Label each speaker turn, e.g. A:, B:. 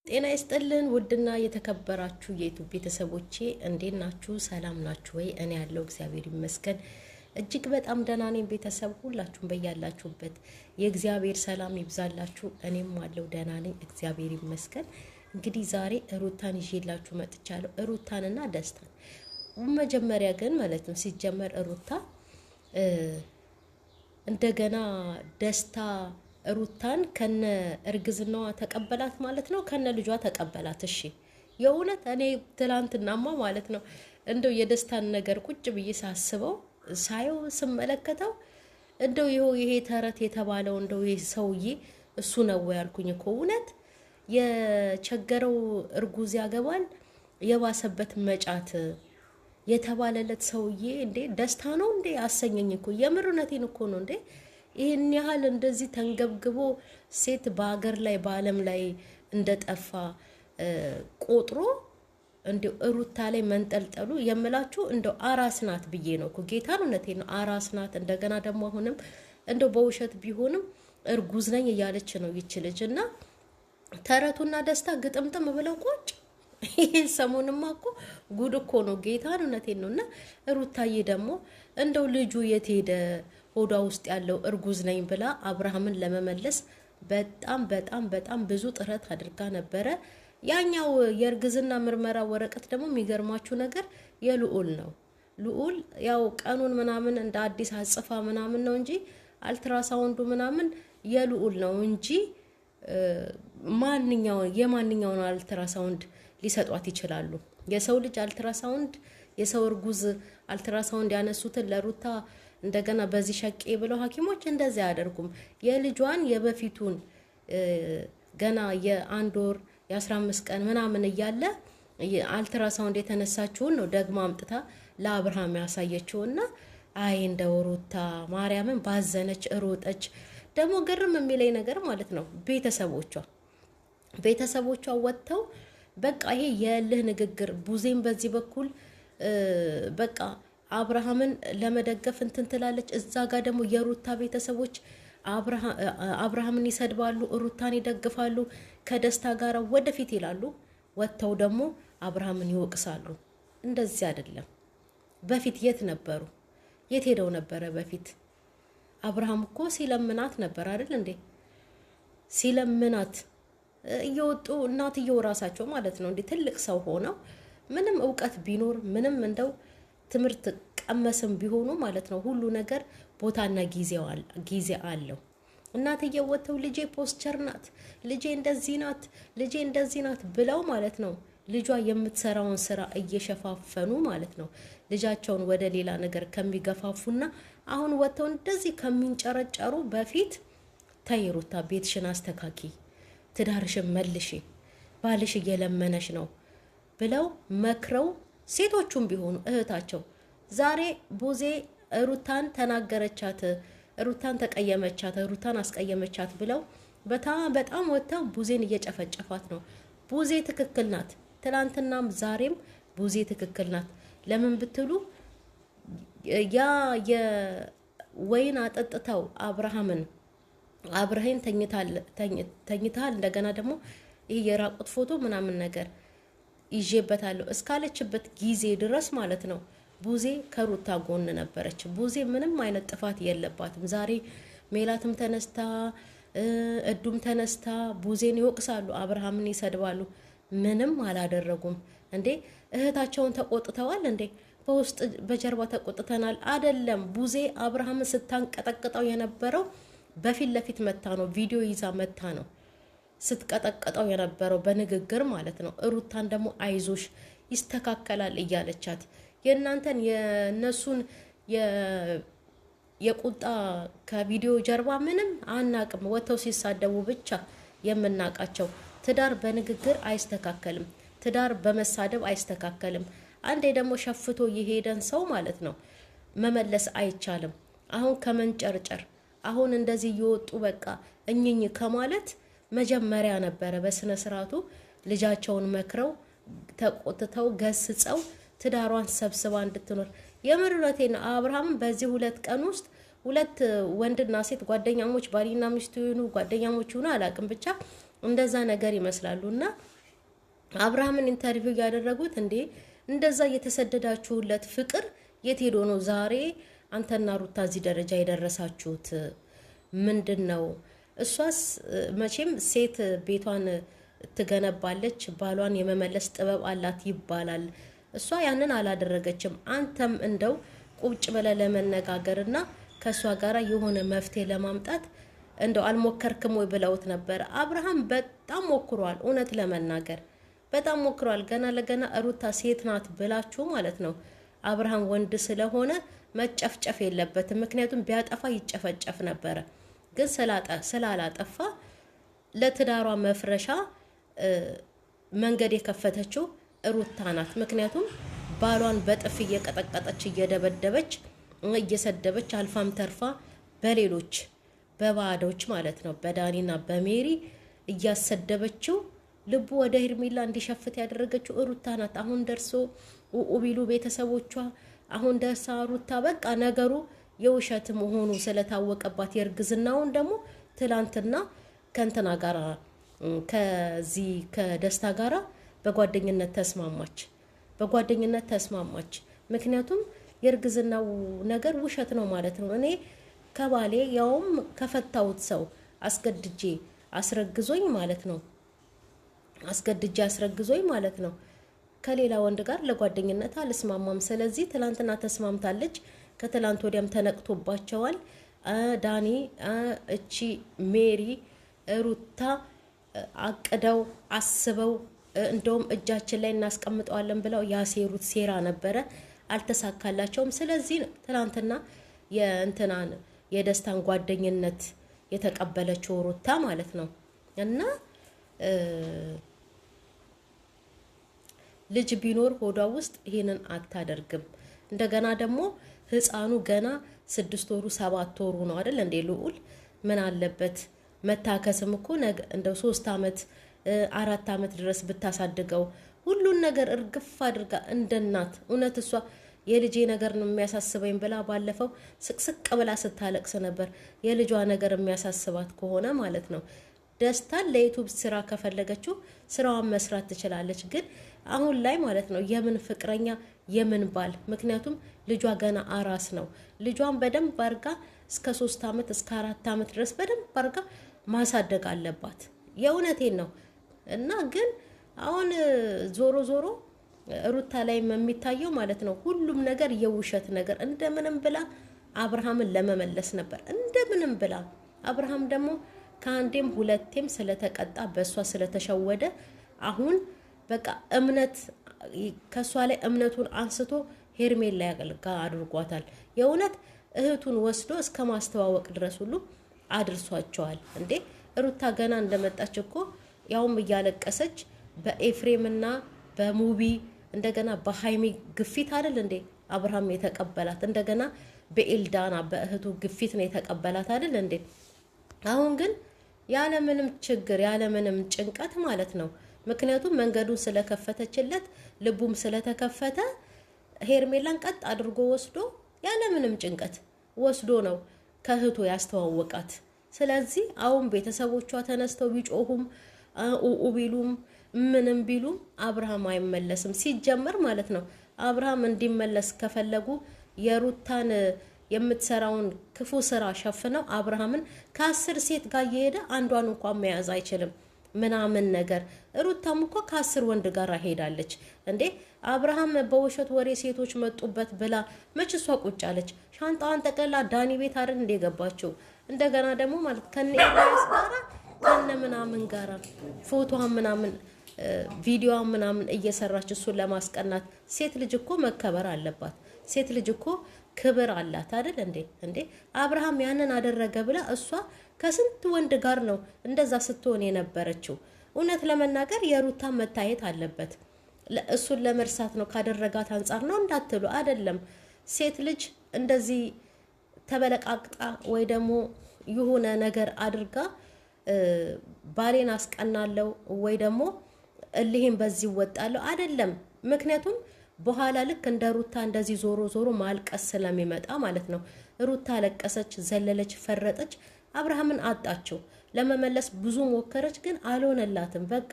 A: ጤና ይስጥልን ውድና የተከበራችሁ የዩቲዩብ ቤተሰቦቼ እንዴት ናችሁ? ሰላም ናችሁ ወይ? እኔ ያለው እግዚአብሔር ይመስገን እጅግ በጣም ደህና ነኝ። ቤተሰብ ሁላችሁም በያላችሁበት የእግዚአብሔር ሰላም ይብዛላችሁ። እኔም አለው ደህና ነኝ እግዚአብሔር ይመስገን። እንግዲህ ዛሬ ሩታን ይዤላችሁ መጥቻለሁ። ሩታንና ደስታን መጀመሪያ ግን ማለት ነው ሲጀመር ሩታ እንደገና ደስታ ሩታን ከነ እርግዝናዋ ተቀበላት ማለት ነው። ከነ ልጇ ተቀበላት። እሺ የእውነት እኔ ትላንትናማ ማለት ነው እንደው የደስታን ነገር ቁጭ ብዬ ሳስበው ሳየው ስመለከተው እንደው ይሄ ተረት የተባለው እንደው ይሄ ሰውዬ እሱ ነው ያልኩኝ እኮ እውነት የቸገረው እርጉዝ ያገባል የባሰበት መጫት የተባለለት ሰውዬ እንዴ ደስታ ነው እንዴ አሰኘኝ እኮ የምርነቴን እኮ ነው እንዴ ይሄን ያህል እንደዚህ ተንገብግቦ ሴት በአገር ላይ በአለም ላይ እንደጠፋ ቆጥሮ እንደው ሩታ ላይ መንጠልጠሉ የምላችሁ እንደው አራስ ናት ብዬ ነው እኮ ጌታን እውነቴን ነው አራስ ናት። እንደገና ደግሞ አሁንም እንደው በውሸት ቢሆንም እርጉዝ ነኝ እያለች ነው ይችልጅና ተረቱና ደስታ ግጥምጥም ብለው ቁጭ ይሄ ሰሞንማ እኮ ጉድ እኮ ነው ጌታን እውነቴን ነውና ሩታዬ ደግሞ እንደው ልጁ የት ሄደ ሆዷ ውስጥ ያለው እርጉዝ ነኝ ብላ አብርሃምን ለመመለስ በጣም ብዙ ጥረት አድርጋ ነበረ። ያኛው የእርግዝና ምርመራ ወረቀት ደግሞ የሚገርማችሁ ነገር የልዑል ነው። ልዑል ያው ቀኑን ምናምን እንደ አዲስ አጽፋ ምናምን ነው እንጂ አልትራሳውንዱ ምናምን የልዑል ነው እንጂ የማንኛውን አልትራሳውንድ ሊሰጧት ይችላሉ። የሰው ልጅ አልትራሳውንድ የሰው እርጉዝ አልትራሳውንድ ያነሱትን ለሩታ እንደገና በዚህ ሸቄ ብለው ሐኪሞች እንደዛ ያደርጉም። የልጇን የበፊቱን ገና የአንድ ወር የ15 ቀን ምናምን እያለ አልትራሳውንድ የተነሳችውን ነው ደግማ አምጥታ ለአብርሃም ያሳየችውና አይ እንደው ሩታ ማርያምን ባዘነች ሮጠች። ደግሞ ግርም የሚለኝ ነገር ማለት ነው ቤተሰቦቿ ወጥተው በቃ ይሄ የልህ ንግግር ቡዜም በዚህ በኩል በቃ አብርሃምን ለመደገፍ እንትን ትላለች። እዛ ጋር ደግሞ የሩታ ቤተሰቦች አብርሃምን ይሰድባሉ፣ ሩታን ይደግፋሉ፣ ከደስታ ጋር ወደፊት ይላሉ። ወጥተው ደግሞ አብርሃምን ይወቅሳሉ። እንደዚህ አይደለም። በፊት የት ነበሩ? የት ሄደው ነበረ? በፊት አብርሃም እኮ ሲለምናት ነበር አይደል እንዴ? ሲለምናት እየወጡ እናትየው ራሳቸው ማለት ነው እንዴ ትልቅ ሰው ሆነው ምንም እውቀት ቢኖር ምንም እንደው ትምህርት ቀመስም ቢሆኑ ማለት ነው ሁሉ ነገር ቦታና ጊዜ አለው። እናትየው ወጥተው ልጄ ፖስቸር ናት፣ ልጄ እንደዚህ ናት ብለው ማለት ነው ልጇ የምትሰራውን ስራ እየሸፋፈኑ ማለት ነው ልጃቸውን ወደ ሌላ ነገር ከሚገፋፉና አሁን ወጥተው እንደዚህ ከሚንጨረጨሩ በፊት ተይ ሩታ ቤትሽን አስተካኪ፣ ትዳርሽን መልሺ፣ ባልሽ እየለመነሽ ነው ብለው መክረው ሴቶቹም ቢሆኑ እህታቸው ዛሬ ቡዜ ሩታን ተናገረቻት፣ ሩታን ተቀየመቻት፣ ሩታን አስቀየመቻት ብለው በጣም ወጥተው ቡዜን እየጨፈጨፋት ነው። ቡዜ ትክክል ናት። ትላንትናም ዛሬም ቡዜ ትክክል ናት። ለምን ብትሉ ያ የወይን አጠጥተው አብርሃም ተኝታል እንደገና ደግሞ ይሄ የራቁት ፎቶ ምናምን ነገር ይዤበታለሁ እስካለችበት ጊዜ ድረስ ማለት ነው ቡዜ ከሩታ ጎን ነበረች። ቡዜ ምንም አይነት ጥፋት የለባትም። ዛሬ ሜላትም ተነስታ እዱም ተነስታ ቡዜን ይወቅሳሉ፣ አብርሃምን ይሰድባሉ። ምንም አላደረጉም እንዴ? እህታቸውን ተቆጥተዋል እንዴ? በውስጥ በጀርባ ተቆጥተናል አይደለም። ቡዜ አብርሃምን ስታንቀጠቅጠው የነበረው በፊት ለፊት መታ ነው፣ ቪዲዮ ይዛ መታ ነው ስትቀጠቀጠው የነበረው በንግግር ማለት ነው። ሩታን ደግሞ አይዞሽ ይስተካከላል እያለቻት የእናንተን የነሱን የቁጣ ከቪዲዮ ጀርባ ምንም አናቅም። ወጥተው ሲሳደቡ ብቻ የምናቃቸው። ትዳር በንግግር አይስተካከልም። ትዳር በመሳደብ አይስተካከልም። አንዴ ደግሞ ሸፍቶ የሄደን ሰው ማለት ነው መመለስ አይቻልም። አሁን ከመንጨርጨር አሁን እንደዚህ እየወጡ በቃ እኝኝ ከማለት መጀመሪያ ነበረ በስነ ስርዓቱ ልጃቸውን መክረው ተቆጥተው ገስጸው ትዳሯን ሰብስባ እንድትኖር የምርረቴን አብርሃም በዚህ 2 ቀን ውስጥ 2 ወንድና ሴት ጓደኛሞች ባሊና ሚስት ይሁኑ ጓደኛሞች ይሁኑ አላቅም ብቻ እንደዛ ነገር ይመስላሉና አብርሃምን ኢንተርቪው ያደረጉት እንዴ እንደዛ እየተሰደዳችሁለት ፍቅር የት ሄዶ ነው ዛሬ አንተና ሩታ እዚህ ደረጃ የደረሳችሁት? ምንድን ነው? እሷስ መቼም ሴት ቤቷን ትገነባለች፣ ባሏን የመመለስ ጥበብ አላት ይባላል። እሷ ያንን አላደረገችም። አንተም እንደው ቁጭ ብለህ ለመነጋገርና ከእሷ ጋር የሆነ መፍትሄ ለማምጣት እንደው አልሞከርክም ወይ ብለውት ነበር። አብርሃም በጣም ሞክሯል፣ እውነት ለመናገር በጣም ሞክሯል። ገና ለገና ሩታ ሴት ናት ብላችሁ ማለት ነው። አብርሃም ወንድ ስለሆነ መጨፍጨፍ የለበትም። ምክንያቱም ቢያጠፋ ይጨፈጨፍ ነበረ። ግን ስላላጠፋ ለትዳሯ መፍረሻ መንገድ የከፈተችው ሩታ ናት። ምክንያቱም ባሏን በጥፍ እየቀጠቀጠች እየደበደበች እየሰደበች አልፋም ተርፋ በሌሎች በባዶች ማለት ነው በዳኒና በሜሪ እያሰደበችው ልቡ ወደ ሄርሜላ እንዲሸፍት ያደረገችው ሩታ ናት። አሁን ደርሶ ኡቢሉ ቤተሰቦቿ አሁን ደርሳ ሩታ በቃ ነገሩ የውሸት መሆኑ ስለታወቀባት የእርግዝናውን ደግሞ ትላንትና ከእንትና ጋራ ከዚህ ከደስታ ጋራ በጓደኝነት ተስማማች። ምክንያቱም የእርግዝናው ነገር ውሸት ነው ማለት ነው። እኔ ከባሌ ያውም ከፈታውት ሰው አስገድጄ አስረግዞኝ ማለት ነው ከሌላ ወንድ ጋር ለጓደኝነት አልስማማም። ስለዚህ ትላንትና ተስማምታለች። ከትላንት ወዲያም ተነቅቶባቸዋል። ዳኒ እቺ ሜሪ ሩታ አቅደው አስበው እንደውም እጃችን ላይ እናስቀምጠዋለን ብለው ያሴሩት ሴራ ነበረ፣ አልተሳካላቸውም። ስለዚህ ትላንትና የእንትናን የደስታን ጓደኝነት የተቀበለችው ሩታ ማለት ነው። እና ልጅ ቢኖር ሆዷ ውስጥ ይሄንን አታደርግም። እንደገና ደግሞ ህፃኑ ገና 6 ወሩ 7 ወሩ ነው አይደል እንዴ? ልዑል ምን አለበት መታከስም እኮ እንደው 3 አመት 4 አመት ድረስ ብታሳድገው ሁሉን ነገር እርግፍ አድርጋ እንደናት እውነት እሷ የልጄ ነገር ነው የሚያሳስበኝ ብላ ባለፈው ስቅስቅ ብላ ስታለቅስ ነበር። የልጇ ነገር የሚያሳስባት ከሆነ ማለት ነው ደስታን ለዩቱብ ስራ ከፈለገችው ስራዋን መስራት ትችላለች። ግን አሁን ላይ ማለት ነው የምን ፍቅረኛ የምን ባል? ምክንያቱም ልጇ ገና አራስ ነው። ልጇን በደንብ አርጋ እስከ 3 አመት እስከ 4 አመት ድረስ በደንብ አርጋ ማሳደግ አለባት። የእውነቴን ነው። እና ግን አሁን ዞሮ ዞሮ ሩታ ላይ የሚታየው ማለት ነው ሁሉም ነገር የውሸት ነገር እንደምንም ብላ አብርሃምን ለመመለስ ነበር እንደምንም ብላ። አብርሃም ደግሞ ከአንዴም ሁለቴም ስለተቀጣ በእሷ ስለተሸወደ አሁን በቃ እምነት ከሷ ላይ እምነቱን አንስቶ ሄርሜላ ያገልጋ አድርጓታል። የእውነት እህቱን ወስዶ እስከ ማስተዋወቅ ድረስ ሁሉ አድርሷቸዋል። እንዴ ሩታ ገና እንደመጣች እኮ ያውም እያለቀሰች በኤፍሬምና በሙቢ እንደገና በሃይሚ ግፊት አይደል እንዴ አብርሃም የተቀበላት? እንደገና በኤልዳና በእህቱ ግፊት ነው የተቀበላት አይደል እንዴ? አሁን ግን ያለምንም ችግር ያለምንም ጭንቀት ማለት ነው። ምክንያቱም መንገዱን ስለከፈተችለት ልቡም ስለተከፈተ ሄርሜላን ቀጥ አድርጎ ወስዶ ያለምንም ጭንቀት ወስዶ ነው ከእህቱ ያስተዋወቃት። ስለዚህ አሁን ቤተሰቦቿ ተነስተው ቢጮሁም ቢሉም ምንም ቢሉም አብርሃም አይመለስም። ሲጀመር ማለት ነው አብርሃም እንዲመለስ ከፈለጉ የሩታን የምትሰራውን ክፉ ስራ ሸፍነው አብርሃምን ከ10 ሴት ጋር እየሄደ አንዷን እንኳን መያዝ አይችልም ምናምን ነገር። ሩታም እኮ ከ10 ወንድ ጋር ሄዳለች እንዴ። አብርሃም በውሸት ወሬ ሴቶች መጡበት ብላ መች እሷ ቁጭ አለች? ሻንጣዋን ጠቅልላ ዳኒ ቤት አይደል እንደ ገባችው። እንደገና ደግሞ ማለት ከነ ኤልያስ ጋራ ከነ ምናምን ጋራ ፎቶዋን ምናምን ቪዲዮዋን ምናምን እየሰራች እሱን ለማስቀናት። ሴት ልጅ እኮ መከበር አለባት። ሴት ልጅ እኮ ክብር አላት አይደል እንዴ? አብርሃም ያንን አደረገ ብላ እሷ ከስንት ወንድ ጋር ነው እንደዛ ስትሆን የነበረችው። እውነት ለመናገር የሩታ መታየት አለበት። እሱን ለመርሳት ነው ካደረጋት አንጻር ነው እንዳትሉ አይደለም። ሴት ልጅ እንደዚህ ተበለቃቅጣ ወይ ደግሞ የሆነ ነገር አድርጋ ባሌን አስቀናለው ወይ ደግሞ እልህም በዚህ ወጣለው አይደለም። ምክንያቱም በኋላ ልክ እንደ ሩታ እንደዚህ ዞሮ ዞሮ ማልቀስ ስለሚመጣ ማለት ነው። ሩታ ለቀሰች፣ ዘለለች፣ ፈረጠች፣ አብርሃምን አጣችው። ለመመለስ ብዙ ሞከረች፣ ግን አልሆነላትም። በቃ